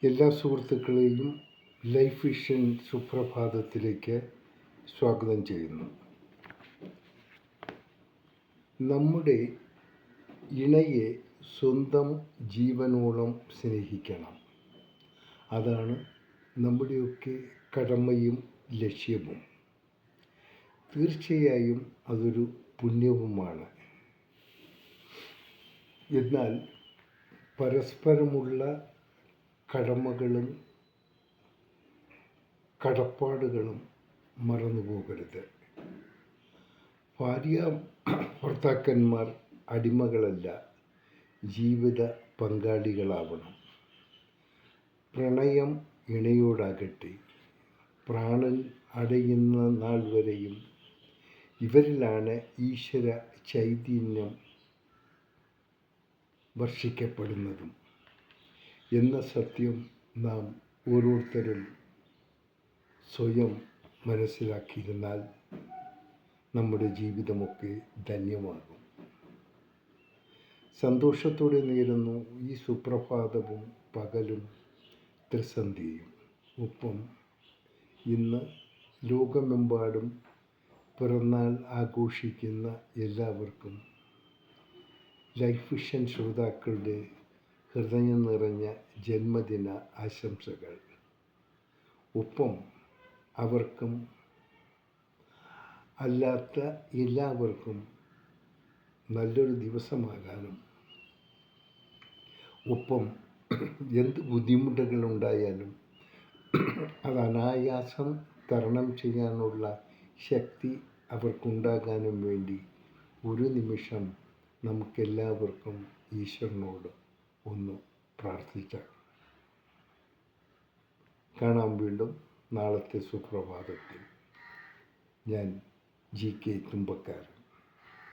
എല്ലാ സുഹൃത്തുക്കളെയും life vision സുപ്രഭാതത്തിലേക്ക് സ്വാഗതം ചെയ്യുന്നു. നമ്മുടെ ഇണയെ സ്വന്തം ജീവനോളം സ്നേഹിക്കണം. അതാണ് നമ്മുടെയൊക്കെ കടമയും ലക്ഷ്യവും. തീർച്ചയായും അതൊരു പുണ്യവുമാണ്. എന്നാൽ പരസ്പരമുള്ള കടമകളും കടപ്പാടുകളും മറന്നുപോകരുത്. ഭാര്യ ഭർത്താക്കന്മാർ അടിമകളല്ല, ജീവിത പങ്കാളികളാവണം. പ്രണയം ഇണയോടാകട്ടെ, പ്രാണൻ അടയുന്ന നാൾ വരെയും ഇവരിലാണ് ഈശ്വര ചൈതന്യം വർഷിക്കപ്പെടുന്നതും എന്ന സത്യം നാം ഓരോരുത്തരും സ്വയം മനസ്സിലാക്കിയിരുന്നാൽ നമ്മുടെ ജീവിതമൊക്കെ ധന്യമാകും. സന്തോഷത്തോടെ നേരുന്നു ഈ സുപ്രഭാതവും പകലും ത്രിസന്ധ്യയും. ഒപ്പം ഇന്ന് ലോകമെമ്പാടും പിറന്നാൾ ആഘോഷിക്കുന്ന എല്ലാവർക്കും ലൈഫ് വിഷൻ ശ്രോതാക്കളുടെ ഹൃദയം നിറഞ്ഞ ജന്മദിന ആശംസകൾ. ഒപ്പം അവർക്കും അല്ലാത്ത എല്ലാവർക്കും നല്ലൊരു ദിവസമാകാനും, ഒപ്പം എന്ത് ബുദ്ധിമുട്ടുകളുണ്ടായാലും അത് അനായാസം തരണം ചെയ്യാനുള്ള ശക്തി അവർക്കുണ്ടാകാനും വേണ്ടി ഒരു നിമിഷം നമുക്കെല്ലാവർക്കും ഈശ്വരനോട് ഒന്ന് പ്രാർത്ഥിക്കാം. കാണാം വീണ്ടും നാളത്തെ സുപ്രഭാതത്തിൽ. ഞാൻ GK തുമ്പക്കാരൻ.